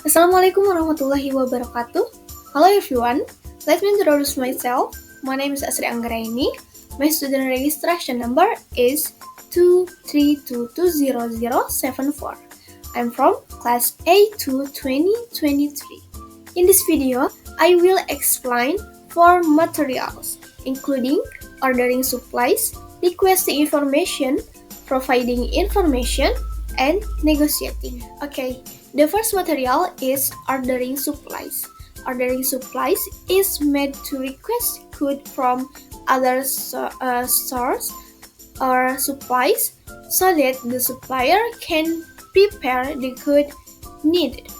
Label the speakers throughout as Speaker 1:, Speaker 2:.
Speaker 1: Assalamualaikum warahmatullahi wabarakatuh. Hello everyone, let me introduce myself. My name is Asri Anggraini. My student registration number is 232200074. I'm from class A2 2023. In this video, I will explain 4 materials, including ordering supplies, requesting information, providing information, and negotiating. Okay, the first material is ordering supplies. Ordering supplies is made to request goods from other stores or supplies so that the supplier can prepare the good needed.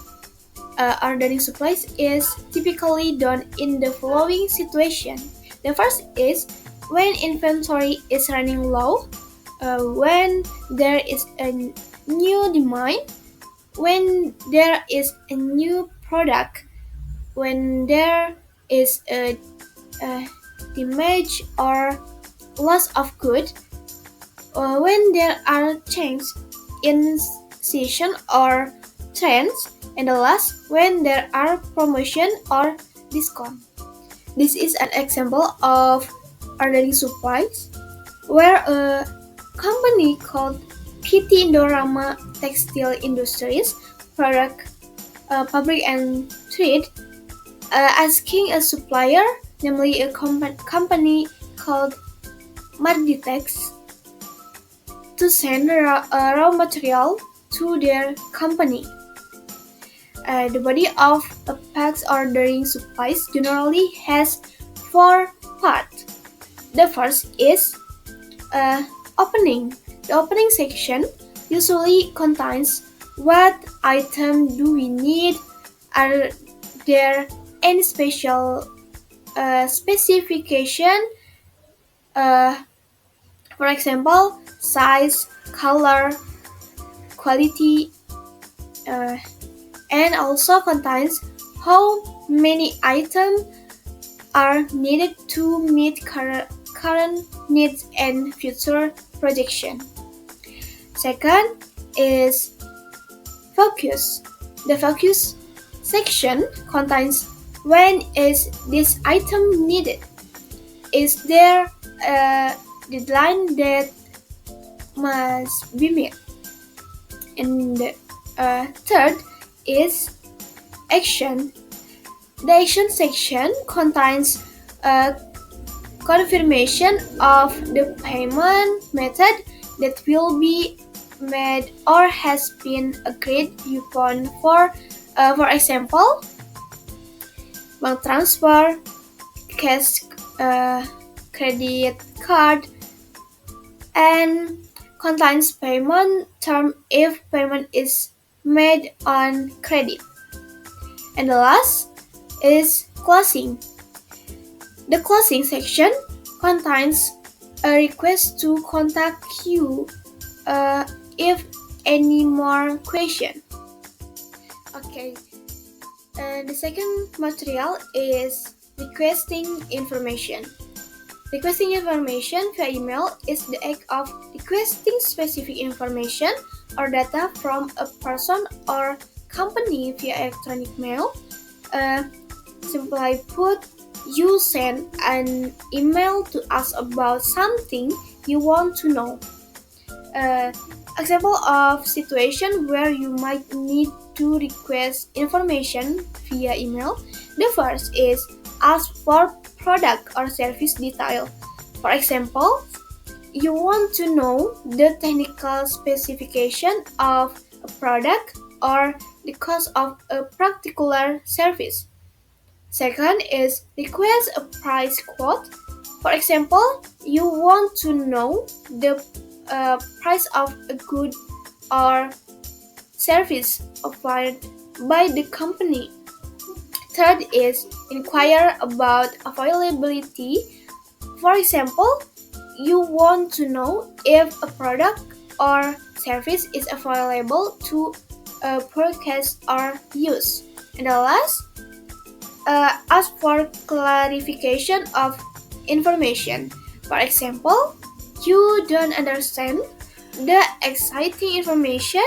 Speaker 1: Ordering supplies is typically done in the following situation. The first is when inventory is running low, when there is a new demand, when there is a new product, when there is a damage or loss of good, when there are changes in season or trends, and the last, when there are promotion or discount. This is an example of ordering supplies where a company called PT Indorama Textile Industries product public and trade asking a supplier, namely a company called Marditex, to send raw material to their company. The body of a pack's ordering supplies generally has 4 parts. The first is opening. The opening section usually contains what item do we need, are there any special specification, for example, size, color, quality, and also contains how many items are needed to meet current needs and future projection. Second is focus. The focus section contains when is this item needed? Is there a deadline that must be met? And the third is action. The action section contains a confirmation of the payment method that will be made or has been agreed upon for example, bank transfer, cash, credit card, and contains payment term if payment is made on credit. And the last is closing. The closing section contains a request to contact you if any more question. Okay, the second material is requesting information. Requesting information via email is the act of requesting specific information or data from a person or company via electronic mail. Simply put, you send an email to us about something you want to know. Example of situation where you might need to request information via email. The first is ask for product or service detail. For example, you want to know the technical specification of a product or the cost of a particular service. Second is request a price quote. For example, you want to know the price of a good or service offered by the company. Third is inquire about availability. For example, you want to know if a product or service is available to purchase or use. And the last, ask for clarification of information. For example, you don't understand the exciting information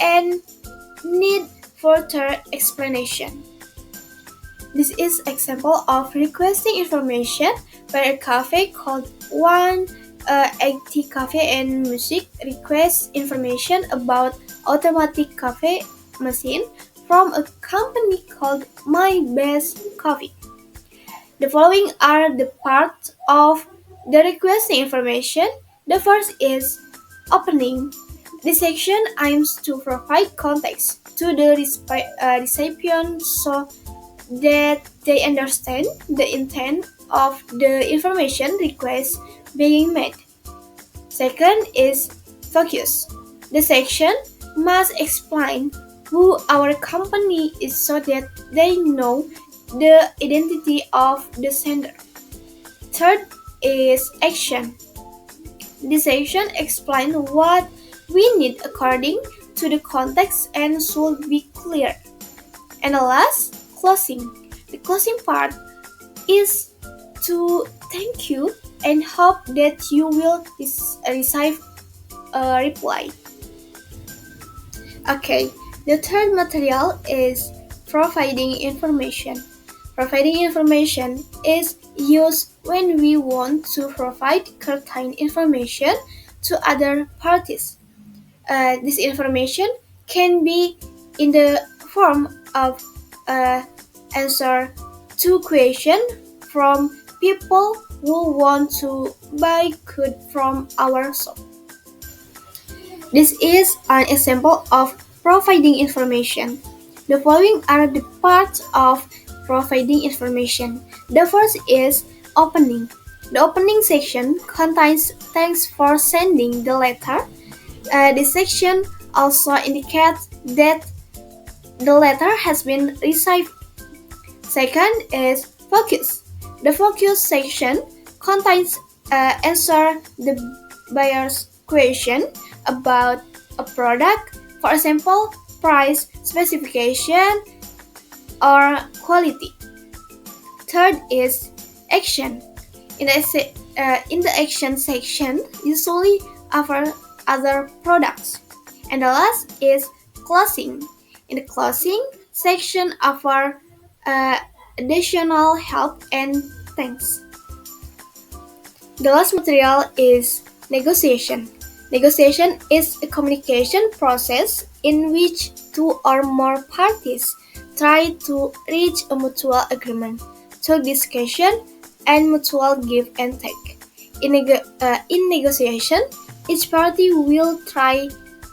Speaker 1: and need further explanation. This is example of requesting information where a cafe called 180 Cafe and Music requests information about automatic coffee machine from a company called My Best Coffee. The following are the parts of the requesting information. The first is opening. This section aims to provide context to the recipient so that they understand the intent of the information request being made. Second is focus. The section must explain who our company is so that they know the identity of the sender. Third is action. This section explains what we need according to the context and should be clear. And the last, closing. The closing part is to thank you and hope that you will receive a reply. Okay, the third material is providing information. Providing information is used when we want to provide certain information to other parties. This information can be in the form of answer to questions from people who want to buy goods from our shop. This is an example of providing information. The following are the parts of providing information. The first is opening. The opening section contains thanks for sending the letter. This section also indicates that the letter has been received. Second is focus. The focus section contains answer the buyer's question about a product, for example, price, specification, or quality. Third is action. In the action section, usually offer other products. And the last is closing. In the closing section, offer additional help and thanks. The last material is negotiation. Negotiation is a communication process in which two or more parties try to reach a mutual agreement through discussion and mutual give and take. In negotiation, each party will try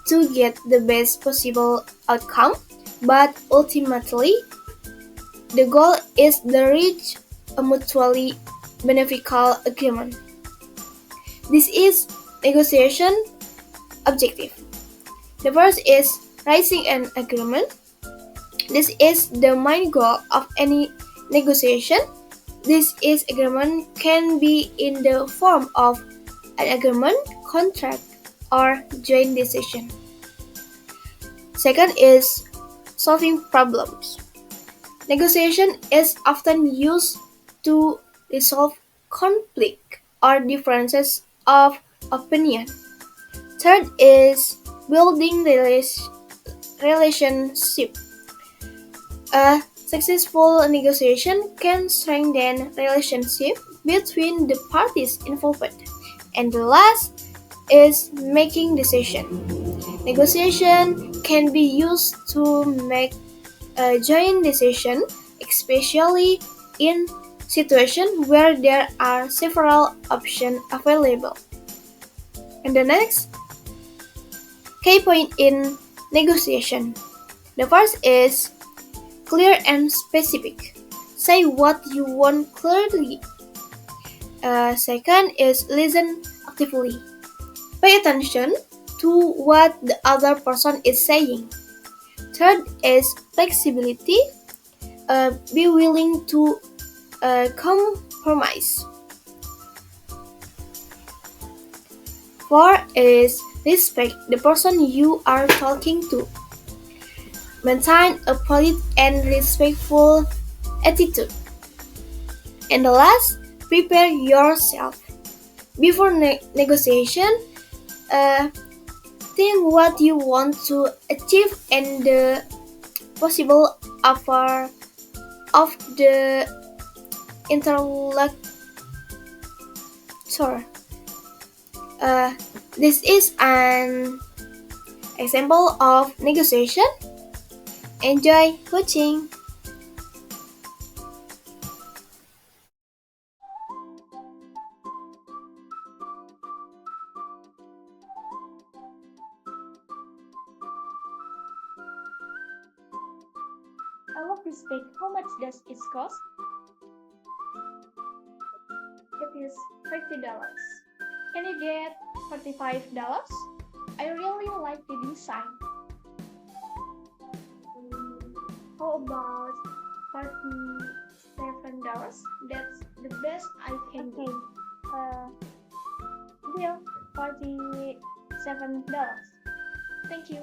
Speaker 1: to get the best possible outcome, but ultimately, the goal is to reach a mutually beneficial agreement. This is negotiation objective. The first is reaching an agreement. This is the main goal of any negotiation. This agreement can be in the form of an agreement, contract, or joint decision. Second is solving problems. Negotiation is often used to resolve conflict or differences of opinion. Third is building relationship. A successful negotiation can strengthen relationship between the parties involved. And the last is making decision. Negotiation can be used to make a joint decision, especially in situations where there are several options available. And the next key point in negotiation. The first is clear and specific. Say what you want clearly. Second is listen actively. Pay attention to what the other person is saying. Third is flexibility. Be willing to compromise. Four is respect the person you are talking to. Maintain a polite and respectful attitude. And the last, prepare yourself. Before negotiation, think what you want to achieve and the possible offer of the interlocutor. This is an example of negotiation. Enjoy watching.
Speaker 2: I love this bag. How much does it cost? It is $50. Can you get $45? I really like the design. How about $47? That's the best I can do. Deal, $47. Thank you.